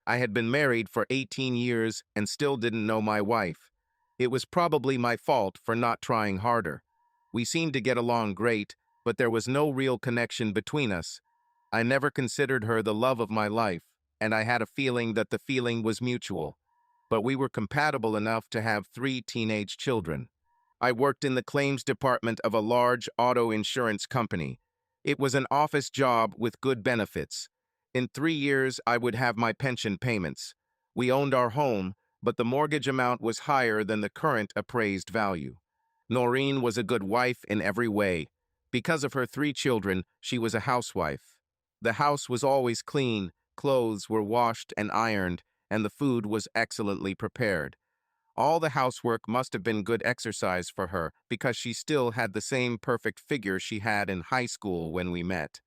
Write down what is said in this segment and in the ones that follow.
I had been married for 18 years and still didn't know my wife. It was probably my fault for not trying harder. We seemed to get along great, but there was no real connection between us. I never considered her the love of my life, and I had a feeling that the feeling was mutual. But we were compatible enough to have 3 teenage children. I worked in the claims department of a large auto insurance company. It was an office job with good benefits. In 3 years, I would have my pension payments. We owned our home, but the mortgage amount was higher than the current appraised value. Noreen was a good wife in every way. Because of her 3 children, she was a housewife. The house was always clean, clothes were washed and ironed, and the food was excellently prepared. All the housework must have been good exercise for her because she still had the same perfect figure she had in high school when we met.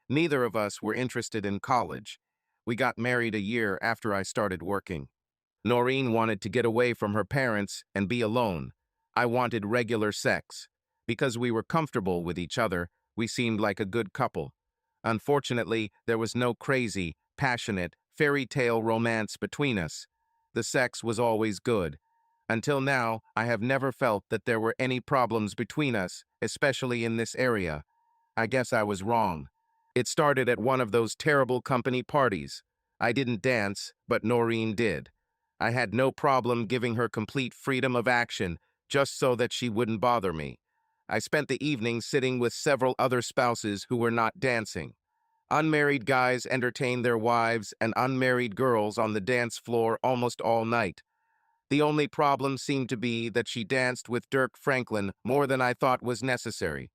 Neither of us were interested in college. We got married a year after I started working. Noreen wanted to get away from her parents and be alone. I wanted regular sex. Because we were comfortable with each other, we seemed like a good couple. Unfortunately, there was no crazy, passionate, fairy tale romance between us. The sex was always good. Until now, I have never felt that there were any problems between us, especially in this area. I guess I was wrong. It started at one of those terrible company parties. I didn't dance, but Noreen did. I had no problem giving her complete freedom of action, just so that she wouldn't bother me. I spent the evening sitting with several other spouses who were not dancing. Unmarried guys entertained their wives and unmarried girls on the dance floor almost all night. The only problem seemed to be that she danced with Dirk Franklin more than I thought was necessary.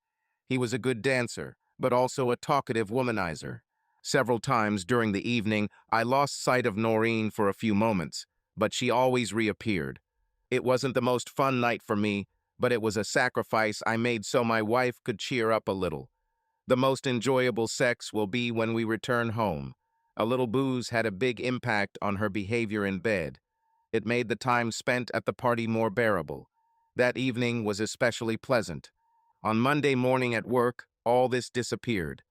He was a good dancer, but also a talkative womanizer. Several times during the evening, I lost sight of Noreen for a few moments, but she always reappeared. It wasn't the most fun night for me, but it was a sacrifice I made so my wife could cheer up a little. The most enjoyable sex will be when we return home. A little booze had a big impact on her behavior in bed. It made the time spent at the party more bearable. That evening was especially pleasant. On Monday morning at work, all this disappeared.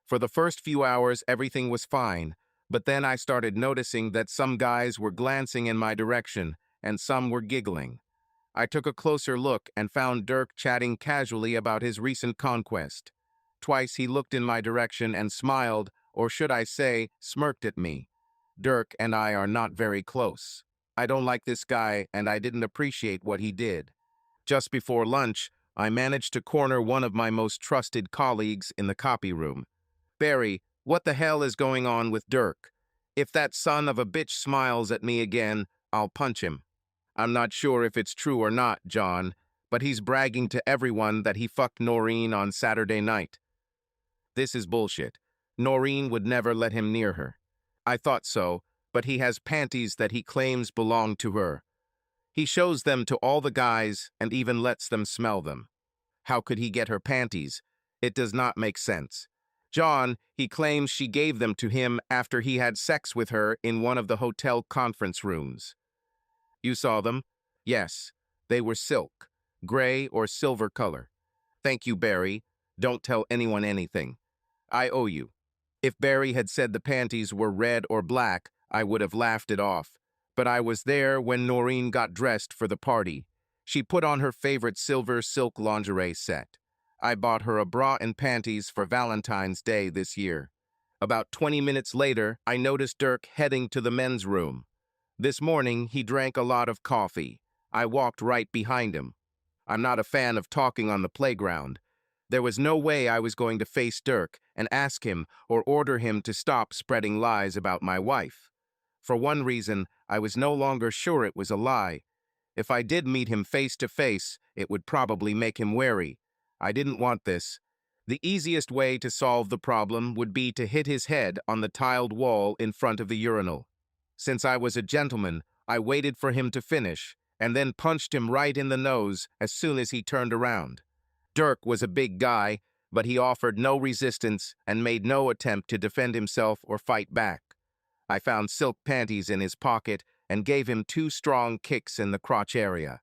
For the first few hours, everything was fine, but then I started noticing that some guys were glancing in my direction and some were giggling. I took a closer look and found Dirk chatting casually about his recent conquest. Twice he looked in my direction and smiled, or should I say, smirked at me. Dirk and I are not very close. I don't like this guy, and I didn't appreciate what he did. Just before lunch, I managed to corner one of my most trusted colleagues in the copy room. "Barry, what the hell is going on with Dirk? If that son of a bitch smiles at me again, I'll punch him. I'm not sure if it's true or not, John, but he's bragging to everyone that he fucked Noreen on Saturday night." This is bullshit. Noreen would never let him near her. I thought so, but he has panties that he claims belong to her. He shows them to all the guys and even lets them smell them. How could he get her panties? It does not make sense. John, he claims she gave them to him after he had sex with her in one of the hotel conference rooms. You saw them? Yes. They were silk, gray or silver color. Thank you, Barry. Don't tell anyone anything. I owe you. If Barry had said the panties were red or black, I would have laughed it off. But I was there when Noreen got dressed for the party. She put on her favorite silver silk lingerie set. I bought her a bra and panties for Valentine's Day this year. About 20 minutes later, I noticed Dirk heading to the men's room. This morning, he drank a lot of coffee. I walked right behind him. I'm not a fan of talking on the playground. There was no way I was going to face Dirk and ask him or order him to stop spreading lies about my wife. For one reason, I was no longer sure it was a lie. If I did meet him face to face, it would probably make him wary. I didn't want this. The easiest way to solve the problem would be to hit his head on the tiled wall in front of the urinal. Since I was a gentleman, I waited for him to finish, and then punched him right in the nose as soon as he turned around. Dirk was a big guy, but he offered no resistance and made no attempt to defend himself or fight back. I found silk panties in his pocket and gave him 2 strong kicks in the crotch area.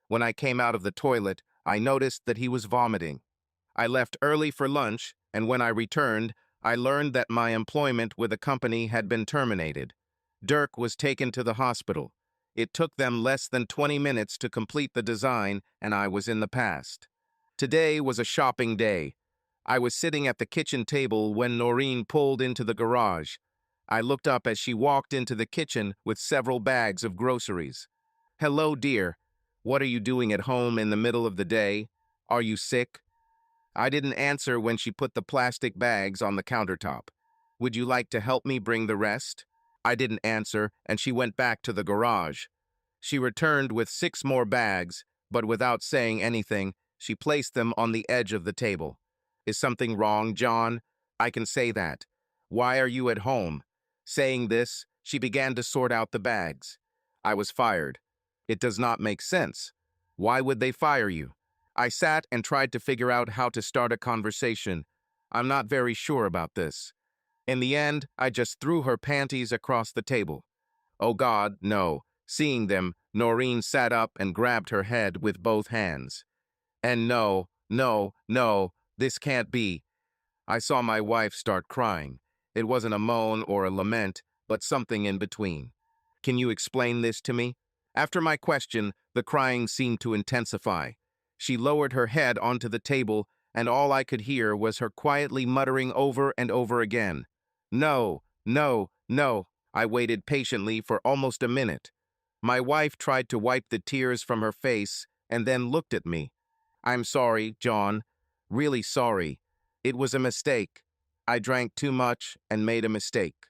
When I came out of the toilet, I noticed that he was vomiting. I left early for lunch, and when I returned, I learned that my employment with the company had been terminated. Dirk was taken to the hospital. It took them less than 20 minutes to complete the design, and I was in the past. Today was a shopping day. I was sitting at the kitchen table when Noreen pulled into the garage. I looked up as she walked into the kitchen with several bags of groceries. "Hello, dear. What are you doing at home in the middle of the day? Are you sick?" I didn't answer when she put the plastic bags on the countertop. "Would you like to help me bring the rest?" I didn't answer, and she went back to the garage. She returned with 6 more bags, but without saying anything, she placed them on the edge of the table. "Is something wrong, John? I can say that. Why are you at home?" Saying this, she began to sort out the bags. I was fired. It does not make sense. Why would they fire you? I sat and tried to figure out how to start a conversation. I'm not very sure about this. In the end, I just threw her panties across the table. Oh God, no. Seeing them, Noreen sat up and grabbed her head with both hands. And no, no, no, this can't be. I saw my wife start crying. It wasn't a moan or a lament, but something in between. "Can you explain this to me?" After my question, the crying seemed to intensify. She lowered her head onto the table, and all I could hear was her quietly muttering over and over again, "No, no, no." I waited patiently for almost a minute. My wife tried to wipe the tears from her face and then looked at me. "I'm sorry, John. Really sorry. It was a mistake. I drank too much and made a mistake."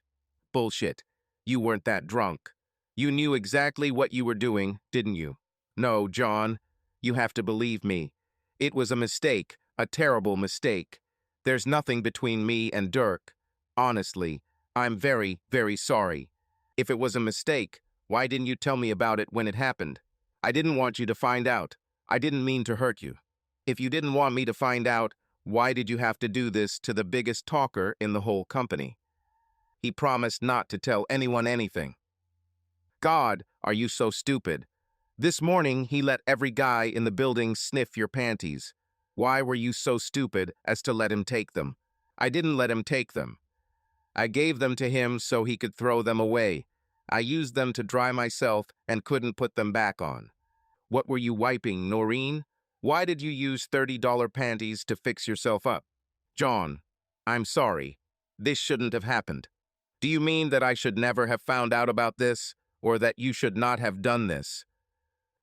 "Bullshit. You weren't that drunk. You knew exactly what you were doing, didn't you?" "No, John. You have to believe me. It was a mistake, a terrible mistake. There's nothing between me and Dirk. Honestly, I'm very, very sorry. If it was a mistake, why didn't you tell me about it when it happened?" "I didn't want you to find out. I didn't mean to hurt you." "If you didn't want me to find out, why did you have to do this to the biggest talker in the whole company?" "He promised not to tell anyone anything." "God, are you so stupid? This morning, he let every guy in the building sniff your panties. Why were you so stupid as to let him take them?" "I didn't let him take them. I gave them to him so he could throw them away. I used them to dry myself and couldn't put them back on." "What were you wiping, Noreen? Why did you use $30 panties to fix yourself up?" "John, I'm sorry. This shouldn't have happened." "Do you mean that I should never have found out about this, or that you should not have done this?"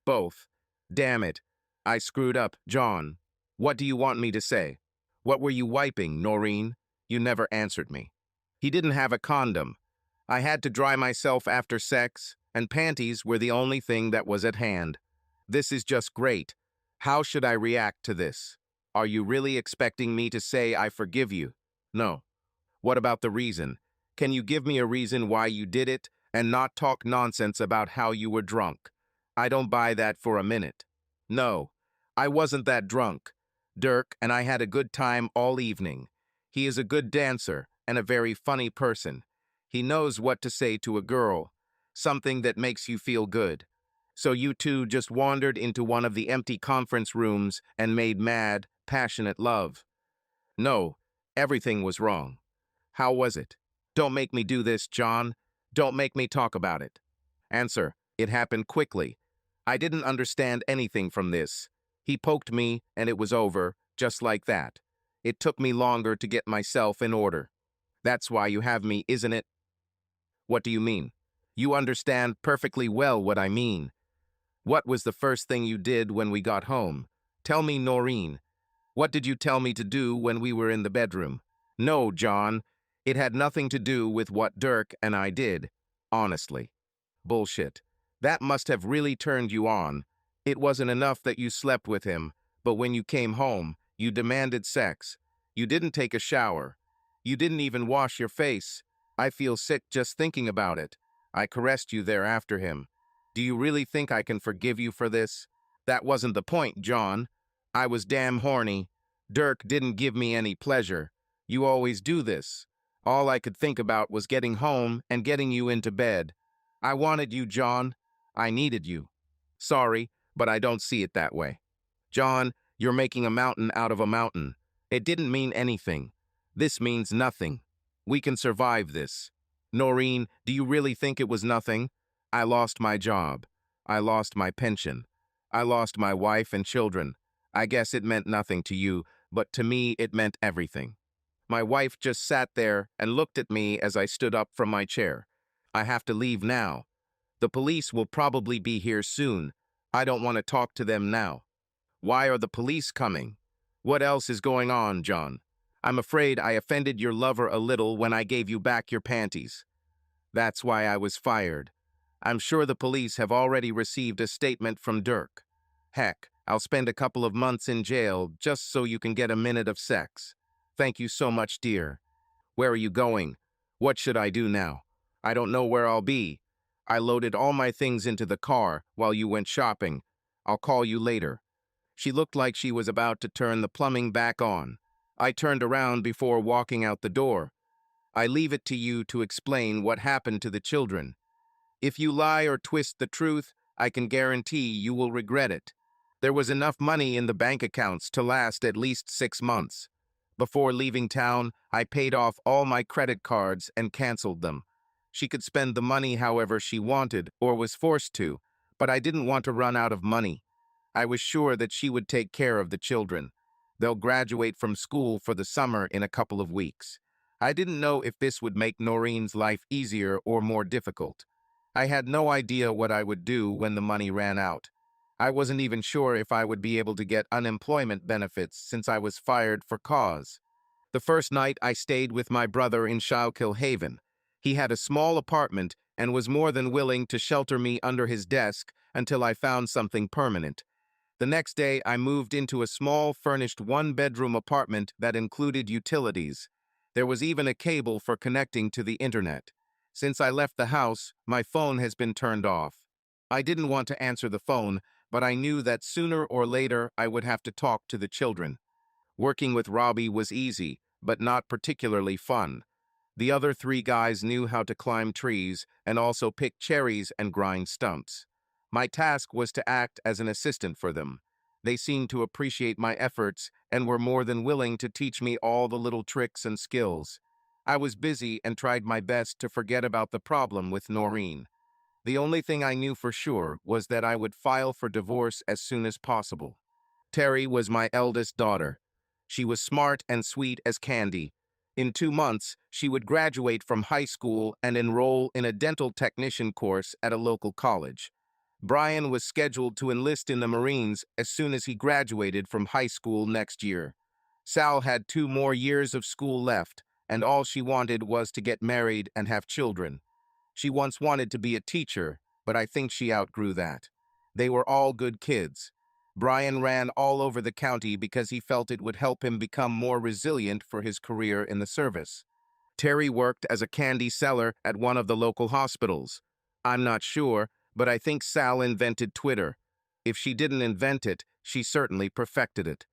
"Both. Damn it. I screwed up, John. What do you want me to say?" "What were you wiping, Noreen? You never answered me." "He didn't have a condom. I had to dry myself after sex, and panties were the only thing that was at hand." "This is just great. How should I react to this? Are you really expecting me to say I forgive you?" "No." "What about the reason? Can you give me a reason why you did it, and not talk nonsense about how you were drunk?" "I don't buy that for a minute." "No, I wasn't that drunk. Dirk and I had a good time all evening. He is a good dancer and a very funny person. He knows what to say to a girl, something that makes you feel good. So you two just wandered into one of the empty conference rooms and made mad, passionate love." "No, everything was wrong." "How was it?" "Don't make me do this, John. Don't make me talk about it." "Answer. It happened quickly. I didn't understand anything from this. He poked me, and it was over, just like that. It took me longer to get myself in order. That's why you have me, isn't it?" "What do you mean?" "You understand perfectly well what I mean. What was the first thing you did when we got home? Tell me, Noreen. What did you tell me to do when we were in the bedroom?" "No, John. It had nothing to do with what Dirk and I did. Honestly." "Bullshit. That must have really turned you on. It wasn't enough that you slept with him, but when you came home, you demanded sex. You didn't take a shower. You didn't even wash your face. I feel sick just thinking about it. I caressed you there after him. Do you really think I can forgive you for this?" "That wasn't the point, John. I was damn horny. Dirk didn't give me any pleasure. You always do this. All I could think about was getting home and getting you into bed. I wanted you, John. I needed you." "Sorry, but I don't see it that way." "John, you're making a mountain out of a mountain. It didn't mean anything. This means nothing. We can survive this." Noreen, do you really think it was nothing? I lost my job. I lost my pension. I lost my wife and children. I guess it meant nothing to you, but to me it meant everything. My wife just sat there and looked at me as I stood up from my chair. I have to leave now. The police will probably be here soon. I don't want to talk to them now. Why are the police coming? What else is going on, John? I'm afraid I offended your lover a little when I gave you back your panties. That's why I was fired. I'm sure the police have already received a statement from Dirk. Heck, I'll spend a couple of months in jail just so you can get a minute of sex. Thank you so much, dear. Where are you going? What should I do now? I don't know where I'll be. I loaded all my things into the car while you went shopping. I'll call you later. She looked like she was about to turn the plumbing back on. I turned around before walking out the door. I leave it to you to explain what happened to the children. If you lie or twist the truth, I can guarantee you will regret it. There was enough money in the bank accounts to last at least 6 months. Before leaving town, I paid off all my credit cards and canceled them. She could spend the money however she wanted or was forced to, but I didn't want to run out of money. I was sure that she would take care of the children. They'll graduate from school for the summer in a couple of weeks. I didn't know if this would make Noreen's life easier or more difficult. I had no idea what I would do when the money ran out. I wasn't even sure if I would be able to get unemployment benefits since I was fired for cause. The first night I stayed with my brother in Schuylkill-Haven. He had a small apartment and was more than willing to shelter me under his desk until I found something permanent. The next day, I moved into a small, furnished one-bedroom apartment that included utilities. There was even a cable for connecting to the internet. Since I left the house, my phone has been turned off. I didn't want to answer the phone, but I knew that sooner or later I would have to talk to the children. Working with Robbie was easy, but not particularly fun. The other 3 guys knew how to climb trees and also pick cherries and grind stumps. My task was to act as an assistant for them. They seemed to appreciate my efforts and were more than willing to teach me all the little tricks and skills. I was busy and tried my best to forget about the problem with Noreen. The only thing I knew for sure was that I would file for divorce as soon as possible. Terry was my eldest daughter. She was smart and sweet as candy. In 2 months, she would graduate from high school and enroll in a dental technician course at a local college. Brian was scheduled to enlist in the Marines as soon as he graduated from high school next year. Sal had 2 more years of school left, and all she wanted was to get married and have children. She once wanted to be a teacher, but I think she outgrew that. They were all good kids. Brian ran all over the county because he felt it would help him become more resilient for his career in the service. Terry worked as a candy seller at one of the local hospitals. I'm not sure, but I think Sal invented Twitter. If she didn't invent it, she certainly perfected it.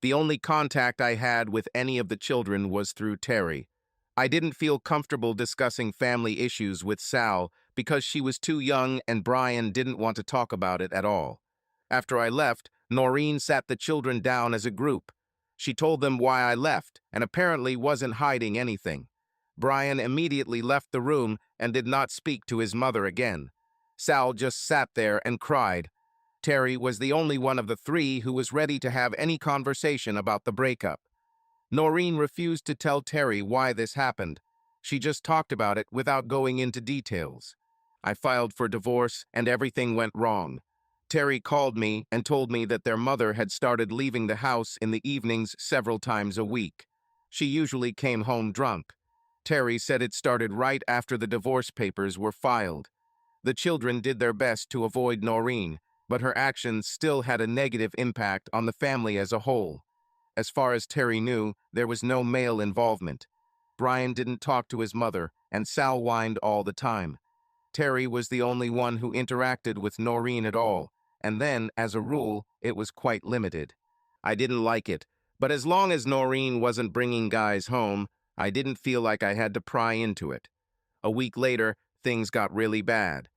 The only contact I had with any of the children was through Terry. I didn't feel comfortable discussing family issues with Sal because she was too young and Brian didn't want to talk about it at all. After I left, Noreen sat the children down as a group. She told them why I left and apparently wasn't hiding anything. Brian immediately left the room and did not speak to his mother again. Sal just sat there and cried. Terry was the only one of the 3 who was ready to have any conversation about the breakup. Noreen refused to tell Terry why this happened. She just talked about it without going into details. I filed for divorce and everything went wrong. Terry called me and told me that their mother had started leaving the house in the evenings several times a week. She usually came home drunk. Terry said it started right after the divorce papers were filed. The children did their best to avoid Noreen, but her actions still had a negative impact on the family as a whole. As far as Terry knew, there was no male involvement. Brian didn't talk to his mother, and Sal whined all the time. Terry was the only one who interacted with Noreen at all, and then, as a rule, it was quite limited. I didn't like it, but as long as Noreen wasn't bringing guys home, I didn't feel like I had to pry into it. A week later, things got really bad.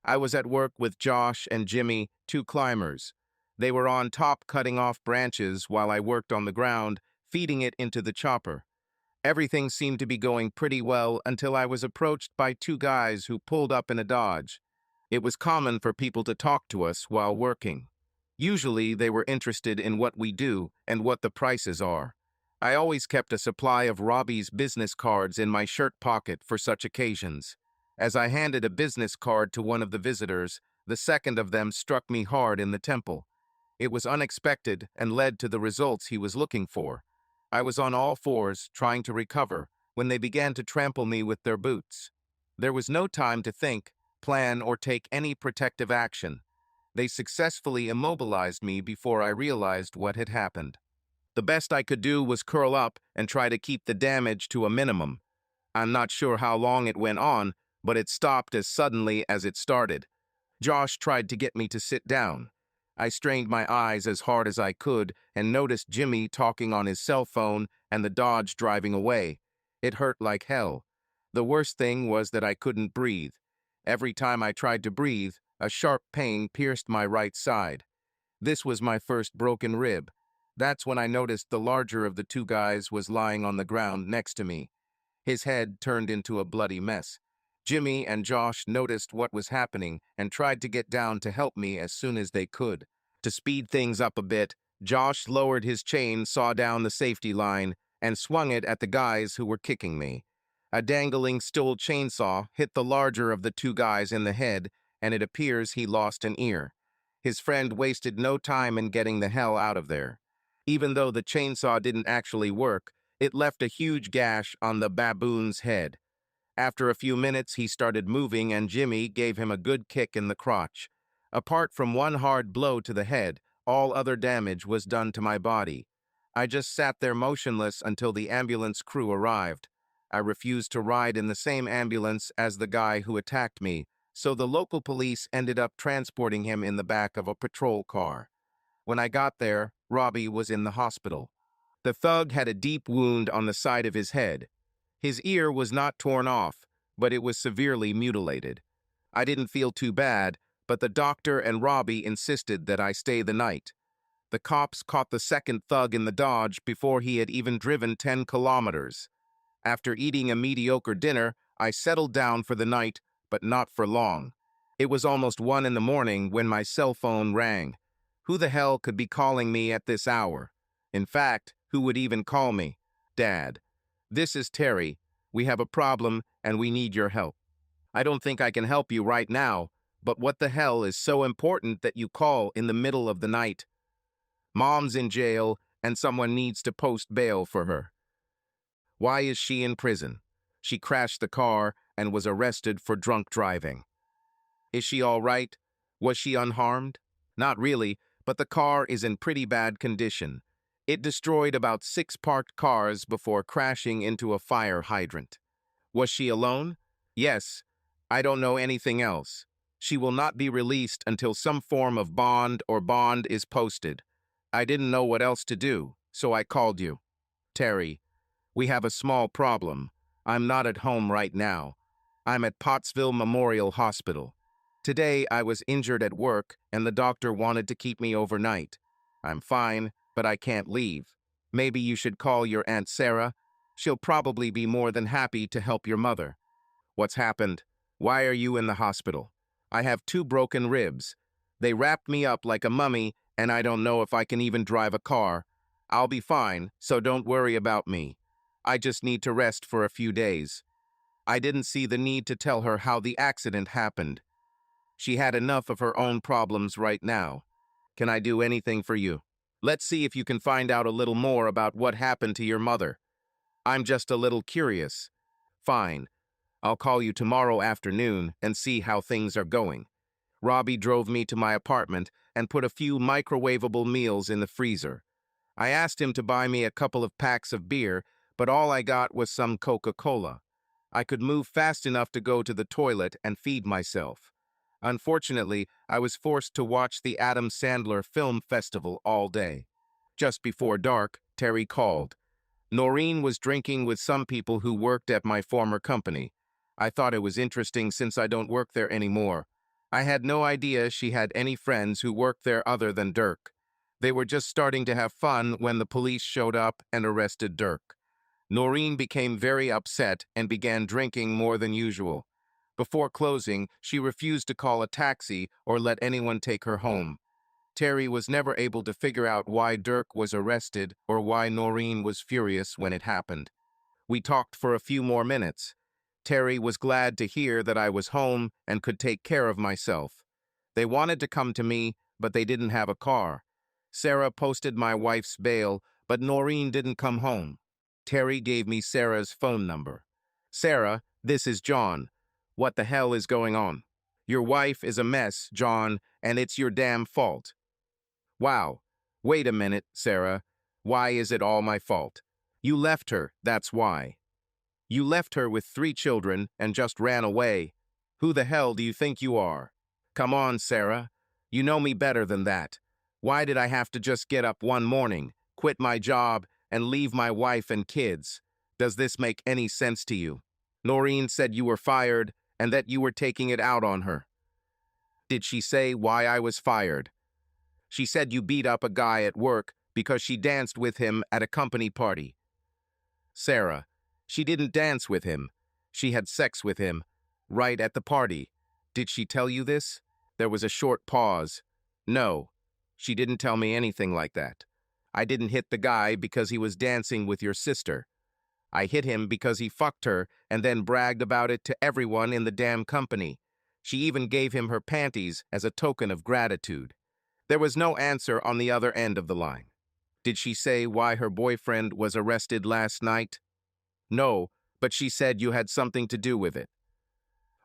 I was at work with Josh and Jimmy, 2 climbers. They were on top cutting off branches while I worked on the ground, feeding it into the chopper. Everything seemed to be going pretty well until I was approached by two guys who pulled up in a Dodge. It was common for people to talk to us while working. Usually, they were interested in what we do and what the prices are. I always kept a supply of Robbie's business cards in my shirt pocket for such occasions. As I handed a business card to one of the visitors, the second of them struck me hard in the temple. It was unexpected and led to the results he was looking for. I was on all fours, trying to recover, when they began to trample me with their boots. There was no time to think, plan, or take any protective action. They successfully immobilized me before I realized what had happened. The best I could do was curl up and try to keep the damage to a minimum. I'm not sure how long it went on, but it stopped as suddenly as it started. Josh tried to get me to sit down. I strained my eyes as hard as I could and noticed Jimmy talking on his cell phone and the Dodge driving away. It hurt like hell. The worst thing was that I couldn't breathe. Every time I tried to breathe, a sharp pain pierced my right side. This was my first broken rib. That's when I noticed the larger of the two guys was lying on the ground next to me. His head turned into a bloody mess. Jimmy and Josh noticed what was happening and tried to get down to help me as soon as they could. To speed things up a bit, Josh lowered his chain saw down the safety line and swung it at the guys who were kicking me. A dangling steel chainsaw hit the larger of the two guys in the head, and it appears he lost an ear. His friend wasted no time in getting the hell out of there. Even though the chainsaw didn't actually work, it left a huge gash on the baboon's head. After a few minutes, he started moving, and Jimmy gave him a good kick in the crotch. Apart from one hard blow to the head, all other damage was done to my body. I just sat there motionless until the ambulance crew arrived. I refused to ride in the same ambulance as the guy who attacked me, so the local police ended up transporting him in the back of a patrol car. When I got there, Robbie was in the hospital. The thug had a deep wound on the side of his head. His ear was not torn off, but it was severely mutilated. I didn't feel too bad, but the doctor and Robbie insisted that I stay the night. The cops caught the second thug in the Dodge before he had even driven 10 kilometers. After eating a mediocre dinner, I settled down for the night, but not for long. It was almost 1 in the morning when my cell phone rang. Who the hell could be calling me at this hour? In fact, who would even call me? Dad. This is Terry. We have a problem and we need your help. I don't think I can help you right now, but what the hell is so important that you call in the middle of the night? Mom's in jail and someone needs to post bail for her. Why is she in prison? She crashed the car and was arrested for drunk driving. Is she all right? Was she unharmed? Not really, but the car is in pretty bad condition. It destroyed about 6 parked cars before crashing into a fire hydrant. Was she alone? Yes. I don't know anything else. She will not be released until some form of bond or bond is posted. I didn't know what else to do, so I called you. Terry, we have a small problem. I'm not at home right now. I'm at Pottsville Memorial Hospital. Today I was injured at work and the doctor wanted to keep me overnight. I'm fine, but I can't leave. Maybe you should call your Aunt Sarah. She'll probably be more than happy to help your mother. What's happened? Why are you in the hospital? I have 2 broken ribs. They wrapped me up like a mummy, and I don't know if I can even drive a car. I'll be fine, so don't worry about me. I just need to rest for a few days. I didn't see the need to tell her how the accident happened. She had enough of her own problems right now. Can I do anything for you? Let's see if you can find out a little more about what happened to your mother. I'm just a little curious. Fine. I'll call you tomorrow afternoon and see how things are going. Robbie drove me to my apartment and put a few microwavable meals in the freezer. I asked him to buy me a couple of packs of beer, but all I got was some Coca-Cola. I could move fast enough to go to the toilet and feed myself. Unfortunately, I was forced to watch the Adam Sandler Film Festival all day. Just before dark, Terry called. Noreen was drinking with some people who worked at my former company. I thought it was interesting since I don't work there anymore. I had no idea she had any friends who worked there other than Dirk. They were just starting to have fun when the police showed up and arrested Dirk. Noreen became very upset and began drinking more than usual. Before closing, she refused to call a taxi or let anyone take her home. Terry was never able to figure out why Dirk was arrested or why Noreen was furious when it happened. We talked for a few more minutes. Terry was glad to hear that I was home and could take care of myself. They wanted to come to me, but they didn't have a car. Sarah posted my wife's bail, but Noreen didn't come home. Terry gave me Sarah's phone number. "Sarah, this is John. What the hell is going on? Your wife is a mess, John, and it's your damn fault." "Wow. Wait a minute, Sarah. Why is it all my fault? You left her, that's why. You left her with 3 children and just ran away. Who the hell do you think you are? Come on, Sarah. You know me better than that. Why did I have to just get up one morning, quit my job, and leave my wife and kids? Does this make any sense to you? Noreen said you were fired and that you were taking it out on her. Did she say why I was fired? She said you beat up a guy at work because she danced with him at a company party. Sarah, she didn't dance with him. She had sex with him, right at the party. Did she tell you this?" There was a short pause. "No, she didn't tell me anything like that. I didn't hit the guy because he was dancing with your sister. I hit him because he fucked her and then bragged about it to everyone in the damn company. She even gave him her panties as a token of gratitude." There was no answer on the other end of the line. "Did she say why her boyfriend was arrested last night?" "No, but she said you had something to do with it."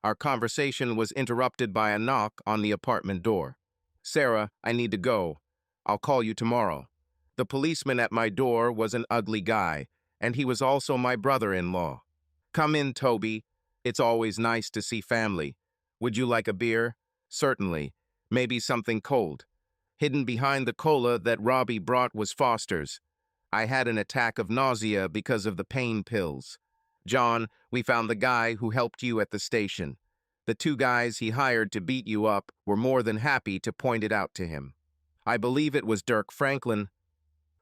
Our conversation was interrupted by a knock on the apartment door. "Sarah, I need to go. I'll call you tomorrow." The policeman at my door was an ugly guy, and he was also my brother-in-law. "Come in, Toby. It's always nice to see family. Would you like a beer?" "Certainly. Maybe something cold." Hidden behind the cola that Robbie brought was Foster's. I had an attack of nausea because of the pain pills. "John, we found the guy who helped you at the station. The 2 guys he hired to beat you up were more than happy to point it out to him. I believe it was Dirk Franklin,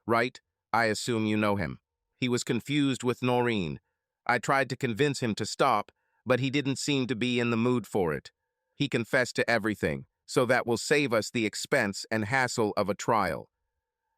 right? I assume you know him. He was confused with Noreen. I tried to convince him to stop, but he didn't seem to be in the mood for it. He confessed to everything, so that will save us the expense and hassle of a trial.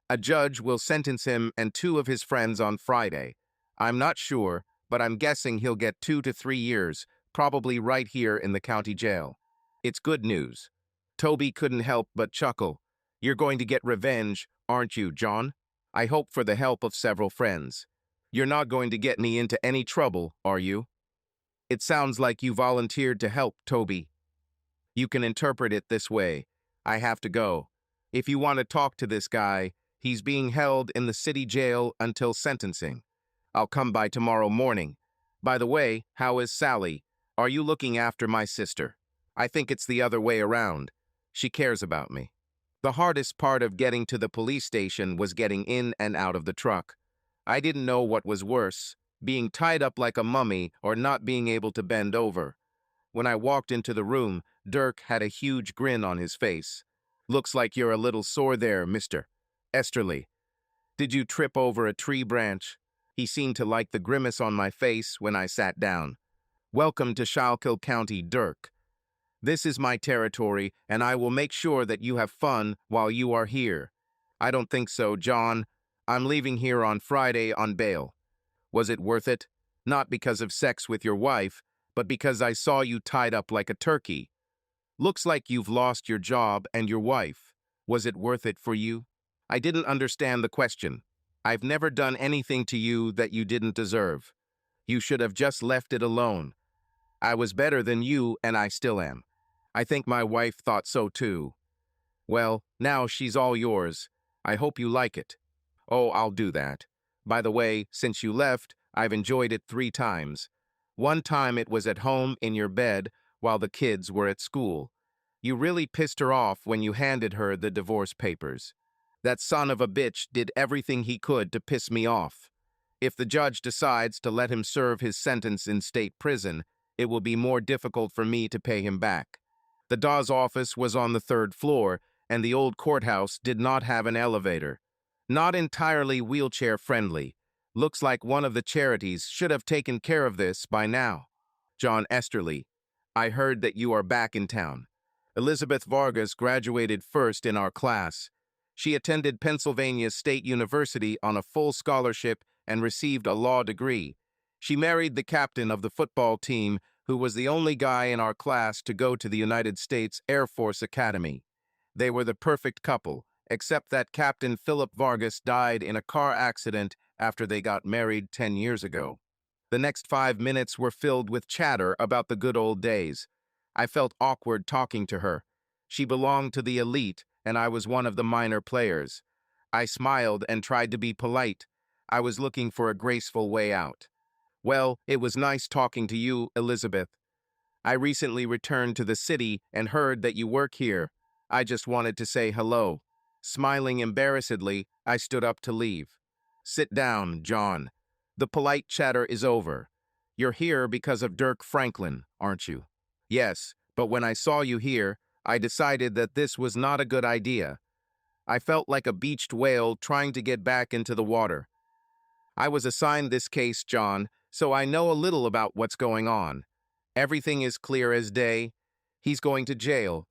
A judge will sentence him and 2 of his friends on Friday. I'm not sure, but I'm guessing he'll get 2 to 3 years, probably right here in the county jail. It's good news." Toby couldn't help but chuckle. "You're going to get revenge, aren't you, John? I hope for the help of several friends. You're not going to get me into any trouble, are you?" "It sounds like you volunteered to help, Toby." "You can interpret it this way. I have to go. If you want to talk to this guy, he's being held in the city jail until sentencing. I'll come by tomorrow morning. By the way, how is Sally? Are you looking after my sister? I think it's the other way around. She cares about me." The hardest part of getting to the police station was getting in and out of the truck. I didn't know what was worse, being tied up like a mummy or not being able to bend over. When I walked into the room, Dirk had a huge grin on his face. "Looks like you're a little sore there, Mr. Esterly. Did you trip over a tree branch?" He seemed to like the grimace on my face when I sat down. "Welcome to Schuylkill County, Dirk. This is my territory, and I will make sure that you have fun while you are here." "I don't think so, John. I'm leaving here on Friday on bail." "Was it worth it? Not because of sex with your wife, but because I saw you tied up like a turkey. Looks like you've lost your job and your wife. Was it worth it for you?" I didn't understand the question. "I've never done anything to you that you didn't deserve. You should have just left it alone. I was better than you, and I still am. I think my wife thought so too. Well, now she's all yours. I hope you like it." "Oh, I'll do that. By the way, since you left, I've enjoyed it 3 times. One time it was at home in your bed while the kids were at school. You really pissed her off when you handed her the divorce papers. That son of a bitch did everything he could to piss me off. If the judge decides to let him serve his sentence in state prison, it will be more difficult for me to pay him back. The Dawes office was on the 3rd floor, and the old courthouse did not have an elevator. Not entirely wheelchair-friendly, Looks like one of the charities should have taken care of this by now. John Esterly, I heard that you are back in town. Elizabeth Vargas graduated first in our class. She attended Pennsylvania State University on a full scholarship and received a law degree. She married the captain of the football team, who was the only guy in our class to go to the United States Air Force Academy. They were the perfect couple, except that Captain Philip Vargas died in a car accident after they got married 10 years ago. The next 5 minutes were filled with chatter about the good old days. I felt awkward talking to her. She belonged to the elite, and I was one of the minor players. I smiled and tried to be polite. I was looking for a graceful way out. Well, it was nice talking to you, Elizabeth. I recently returned to the city and heard that you work here. I just wanted to say hello. Smiling embarrassedly, I stood up to leave. Sit down, John. The polite chatter is over. You're here because of Dirk Franklin, aren't you? Yes, but when I saw you here, I decided that this was not a good idea. I felt like a beached whale trying to get back into the water. I was assigned this case, John, so I know a little about what's going on. Everything is clear as day. He's going to jail.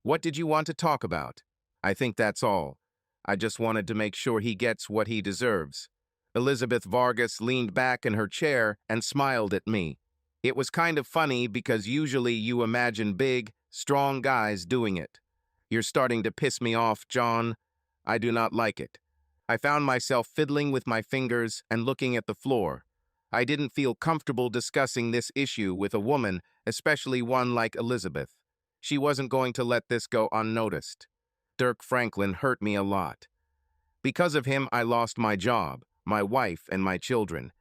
What did you want to talk about? I think that's all. I just wanted to make sure he gets what he deserves. Elizabeth Vargas leaned back in her chair and smiled at me. It was kind of funny because usually you imagine big, strong guys doing it. You're starting to piss me off, John. I do not like it. I found myself fiddling with my fingers and looking at the floor. I didn't feel comfortable discussing this issue with a woman, especially one like Elizabeth. She wasn't going to let this go unnoticed. Dirk Franklin hurt me a lot. Because of him, I lost my job, my wife, and my children.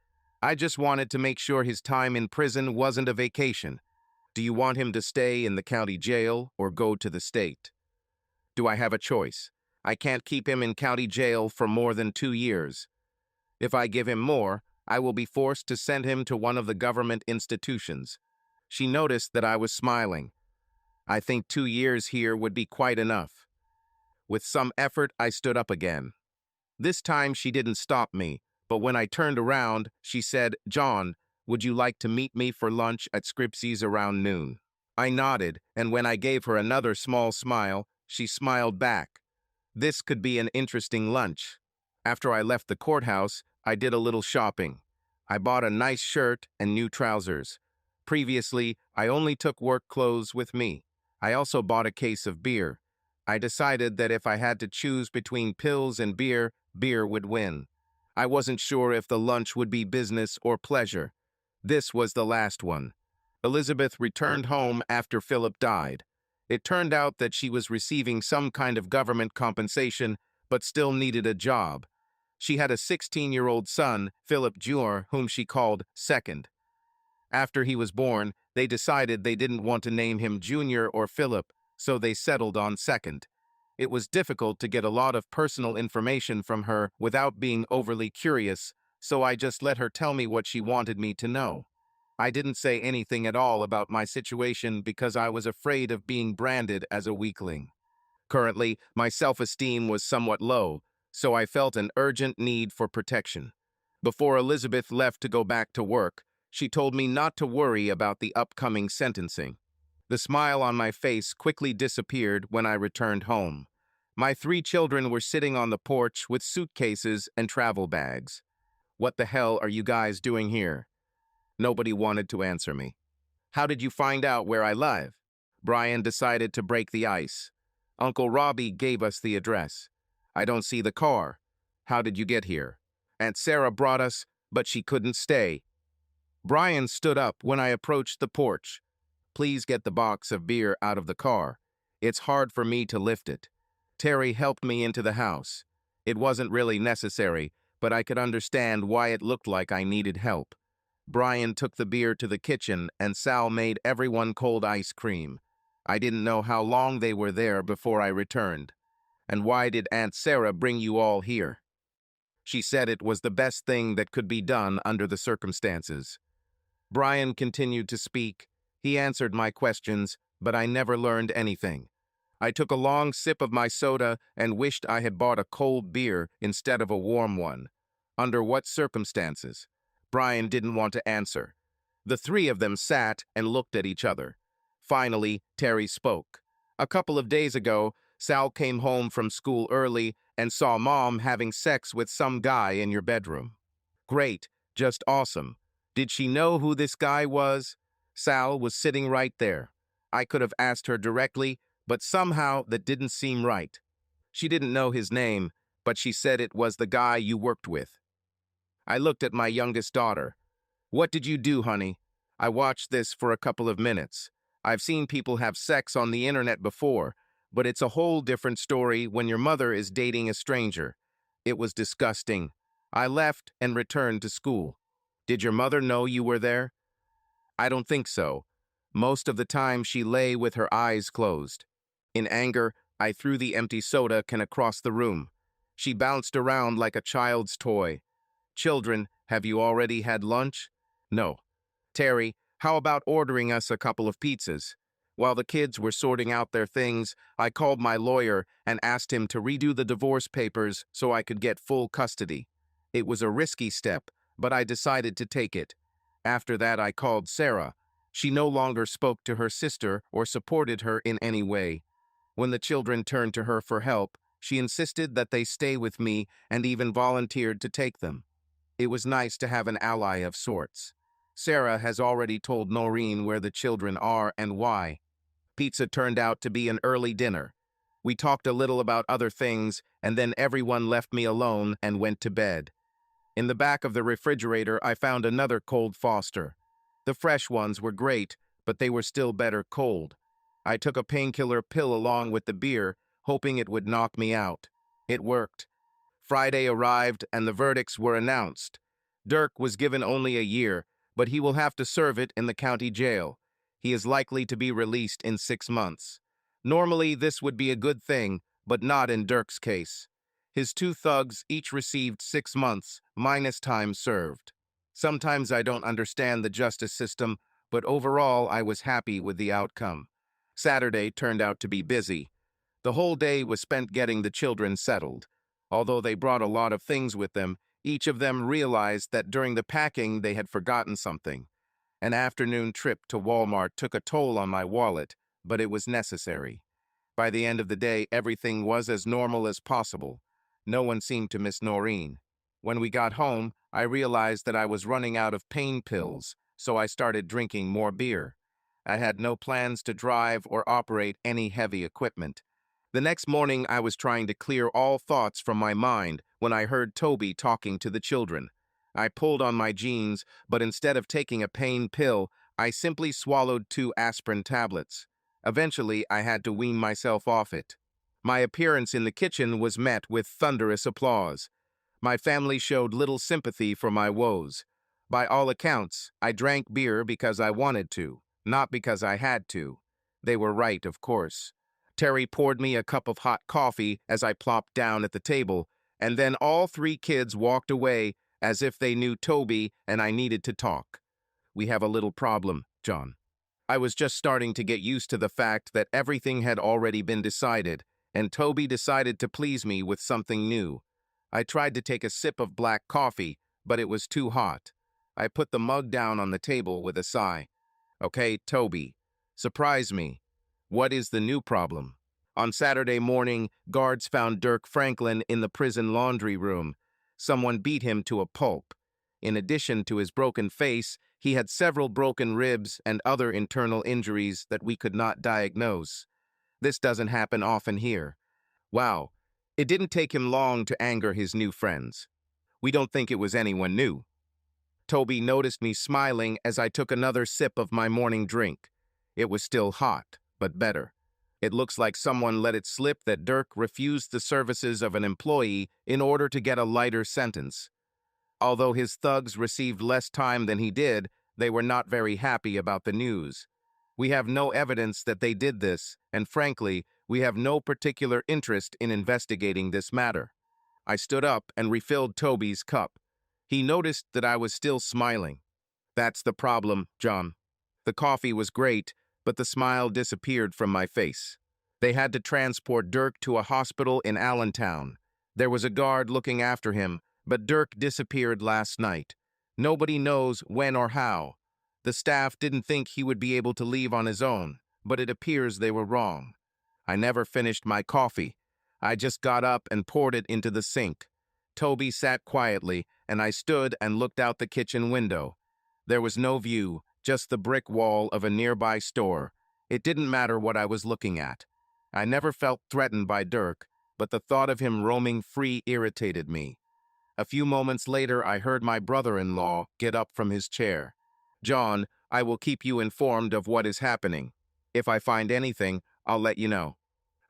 I just wanted to make sure his time in prison wasn't a vacation. Do you want him to stay in the county jail or go to the state? Do I have a choice? I can't keep him in county jail for more than 2 years. If I give him more, I will be forced to send him to one of the government institutions. She noticed that I was smiling. I think 2 years here would be quite enough. With some effort, I stood up again. This time she didn't stop me, but when I turned around, she said, John, would you like to meet me for lunch at Scripsy's around noon? I nodded, and when I gave her another small smile, she smiled back. This could be an interesting lunch. After I left the courthouse, I did a little shopping. I bought a nice shirt and new trousers. Previously, I only took work clothes with me. I also bought a case of beer. I decided that if I had to choose between pills and beer, beer would win. I wasn't sure if the lunch would be business or pleasure. This was the last one. Elizabeth returned home after Philip died. It turned out that she was receiving some kind of government compensation, but still needed a job. She had a 16-year-old son, Philip Jr., whom she called Second. After he was born, they decided they didn't want to name him Junior or Philip, so they settled on Second. It was difficult to get a lot of personal information from her without being overly curious, so I just let her tell me what she wanted me to know. I didn't say anything at all about my situation because I was afraid of being branded as a weakling. Currently, my self-esteem was somewhat low, so I felt an urgent need for protection. Before Elizabeth left to go back to work, she told me not to worry about the upcoming sentencing. The smile on my face quickly disappeared when I returned home. My 3 children were sitting on the porch with suitcases and travel bags. What the hell are you guys doing here? Nobody wanted to answer me. How did you find out where I live? Brian decided to break the ice. Uncle Robbie gave us the address. I don't see the car. How did you get here? Aunt Sarah brought us, but she couldn't stay. Brian stood up when I approached the porch. Please get the box of beer out of the car. It's hard for me to lift it. Terry helped me into the house. It wasn't really necessary, but I could understand why it looked like I needed help. Brian took the beer to the kitchen and Sal made everyone cold ice cream. I didn't know how long they were there before I returned. And why did Aunt Sarah bring you all here? She said it was the best thing that could be done under the circumstances. Brian continued to speak. He answered my questions, but I never learned anything. I took a long sip of my soda and wished I had bought a cold beer instead of a warm one. Under what circumstances? Brian didn't want to answer. The three of them sat and looked at each other. Finally, Terry spoke. A couple of days ago, Sal came home from school early and saw Mom having sex with some guy in your bedroom. Great, just awesome. Did she know who this guy was? Sal was sitting right there. I could have asked her directly, but somehow that didn't seem right. She didn't know his name, but she said it was the guy you worked with. I looked at my youngest daughter. What did you do, honey? I watched this for a couple of minutes. I've seen people have sex on the internet before, but it's a whole different story when your mother is dating a stranger. It was disgusting. I left and returned to school. Did your mother know you were there? I don't think so. Most of the time she lay with her eyes closed. In anger, I threw the empty soda can across the room. She bounced around like a child's toy. Children, have you already had lunch? No. Terry, how about ordering us a couple of pizzas? While the kids were sorting out their things, I called my lawyer and asked him to redo the divorce papers so I could get full custody. It was a risky step, but I decided to take it. After that, I called Sarah. She no longer spoke to her sister or supported her in any way. When the children turned to her for help, she insisted that they stay with me and even volunteered to take them. It was nice to have an ally of sorts. Sarah has already told Noreen where the children are and why. Pizza turned out to be an early dinner. We talked a little about other things, and then everyone left me alone and went to bed. In the back of the refrigerator, I found another cold Foster. The fresh ones were great, but they were still better cold. I took a painkiller pill along with the beer, hoping it would knock me out. It worked. Friday arrived and the verdicts were announced. Dirk was given only a year, but he will have to serve it in the county jail. He is likely to be released in 6 months. Normally, this would be a good thing, but not in Dirk's case. His 2 thugs each received 6 months, minus time served. Sometimes I don't understand the justice system, but overall I was happy with the outcome. Saturday turned out to be busy. The whole day was spent getting the children settled. Although they brought a lot of things with them, each of them realized that during the packing they had forgotten something. An afternoon trip to Walmart took a toll on my wallet, but it was necessary. By the end of the day, everything was as normal as possible. No one seemed to miss Noreen. When we got home, I realized that I was running out of pain pills, so I started drinking more beer. I had no plans to drive or operate any heavy equipment. The next morning, I was trying to clear all thoughts from my mind when I heard Toby talking to the children. I pulled on my jeans, but instead of taking a pain pill, I simply swallowed 2 aspirin tablets. Eventually, I had to wean myself off it. My appearance in the kitchen was met with thunderous applause. My family showed little sympathy for my woes. By all accounts, I drank beer because I wanted to, not because I had to. They were right, of course. Terry poured me a cup of hot coffee as I plopped down at the table, and then all 3 kids walked away as if they knew Toby and I needed to talk. We have a little problem, John. I was just starting to get used to the fact that everything had already been decided, and Toby decided to please me with something new. I tried to take a sip of black coffee, but it was too hot. I put the mug down on the table with a sigh. Okay, Toby, surprise me. What is the new problem? On Saturday morning, guards found Dirk Franklin in the prison laundry room. Someone beat him to a pulp. In addition to his broken face, he had several broken ribs and other internal injuries that we could not diagnose. This doesn't happen often here. Wow, it didn't take him long to anger his new friends. We don't think it was anyone new. Toby noticed me smiling as I took another sip of my morning drink. It was still hot, but better. It looks like someone let it slip that Dirk refused the services of an employee in order to get a lighter sentence. Although his thugs received less time than he did, they were not very happy about the news. We have no evidence that they did this, and frankly, we have no particular interest in investigating this matter. I stood up and refilled Toby's cup. He noticed that I was still smiling. That's the problem, John. The coffee was great, but the smile disappeared from my face. They had to transport Dirk to a hospital in Allentown. There was a guard looking after him, But Dirk disappeared last night. Nobody knows when or how. The staff didn't think he would be able to leave on his own, but it appears they were wrong. I never finished my coffee. I just got up and poured it into the sink. Toby sat quietly, and I stood and looked out the kitchen window. There was no view, just the brick wall of a nearby store. It didn't matter what I was looking at. I never felt threatened by Dirk, but the thought of him roaming free irritated me. A few moments later, I heard my brother-in-law get up from his chair. "John, I will keep you informed of what is happening. If I find anything, I'll let you know."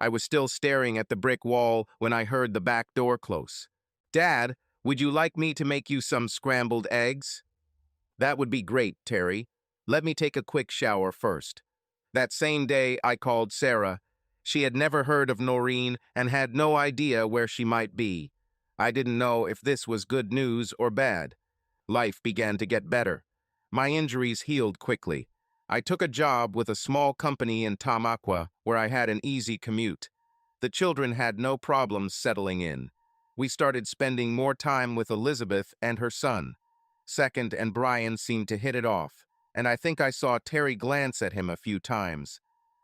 I was still staring at the brick wall when I heard the back door close. "Dad, would you like me to make you some scrambled eggs?" "That would be great, Terry. Let me take a quick shower first." That same day, I called Sarah. She had never heard of Noreen and had no idea where she might be. I didn't know if this was good news or bad. Life began to get better. My injuries healed quickly. I took a job with a small company in Tamaqua where I had an easy commute. The children had no problems settling in. We started spending more time with Elizabeth and her son. Second and Brian seemed to hit it off, and I think I saw Terry glance at him a few times.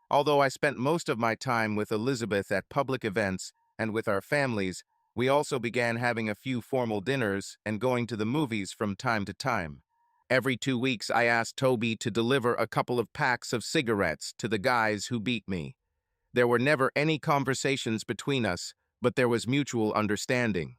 Although I spent most of my time with Elizabeth at public events and with our families, we also began having a few formal dinners and going to the movies from time to time. Every 2 weeks, I asked Toby to deliver a couple of packs of cigarettes to the guys who beat me. There were never any conversations between us, but there was mutual understanding.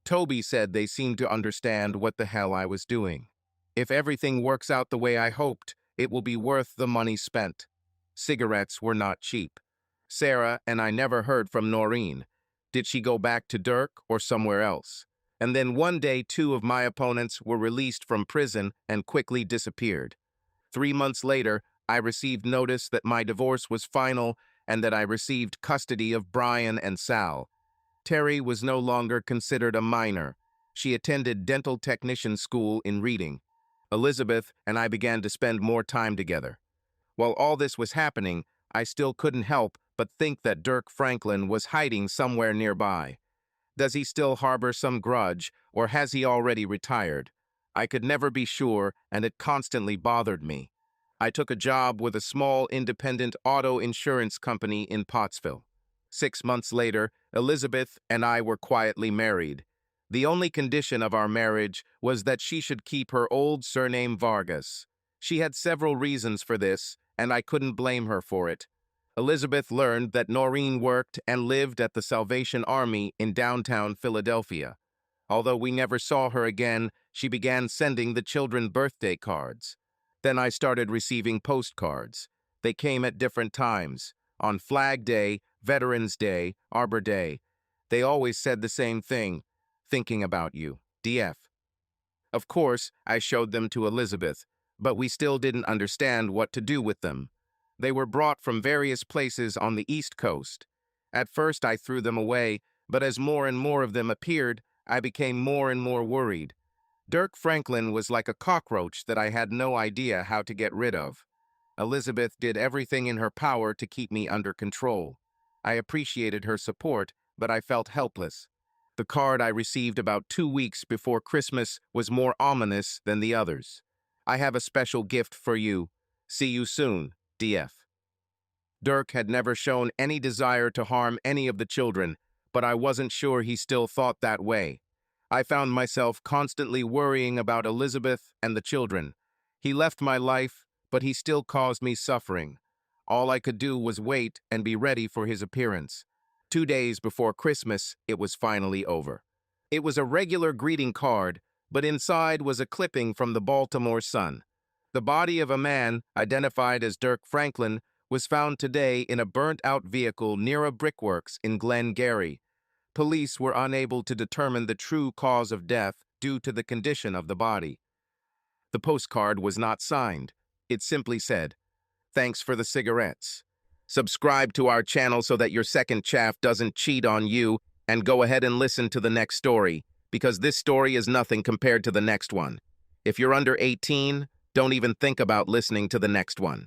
Toby said they seemed to understand what the hell I was doing. If everything works out the way I hoped, it will be worth the money spent. Cigarettes were not cheap. Sarah and I never heard from Noreen. Did she go back to Dirk or somewhere else? And then one day, 2 of my opponents were released from prison and quickly disappeared. 3 months later, I received notice that my divorce was final and that I received custody of Brian and Sal. Terry was no longer considered a minor. She attended dental technician school in Reading. Elizabeth and I began to spend more time together. While all this was happening, I still couldn't help but think that Dirk Franklin was hiding somewhere nearby. Does he still harbor some grudge, or has he already retired? I could never be sure, and it constantly bothered me. I took a job with a small independent auto insurance company in Pottsville. 6 months later, Elizabeth and I were quietly married. The only condition of our marriage was that she should keep her old surname Vargas. She had several reasons for this, and I couldn't blame her for it. Elizabeth learned that Noreen worked and lived at the Salvation Army in downtown Philadelphia. Although we never saw her again, she began sending the children birthday cards. Then I started receiving postcards. They came at different times. On Flag Day, Veterans Day, Arbor Day. They always said the same thing: "Thinking about you, DF." Of course, I showed them to Elizabeth, but we still didn't understand what to do with them. They were brought from various places on the East Coast. At first, I threw them away, but as more and more of them appeared, I became more and more worried. Dirk Franklin was like a cockroach that I had no idea how to get rid of. Elizabeth did everything in her power to keep me under control. I appreciated her support, but I felt helpless. The card I received about 2 weeks before Christmas was more ominous than the others. "I have a special gift for you. See you soon, DF." Dirk had never shown any desire to harm any of the children, but I wasn't sure he still thought that way. I found myself constantly worrying about Elizabeth and the children. He left my life, but he still caused me suffering. All I could do was wait and be ready for his appearance. 2 days before Christmas, it was finally over. It was a regular greeting card, but inside was a clipping from the Baltimore Sun. The body of a man, identified as Dirk Franklin, was found today in a burnt-out vehicle near a brickworks in Glen-Gary. Police were unable to determine the true cause of death due to the condition of the body. The postcard was not signed. It simply said, "Thanks for the cigarettes. Subscribe to our channel so that your second chaff doesn't cheat on you, and go ahead and listen to the next story, because this story is nothing compared to the next one. If you're under 18, don't even think about listening to the next one."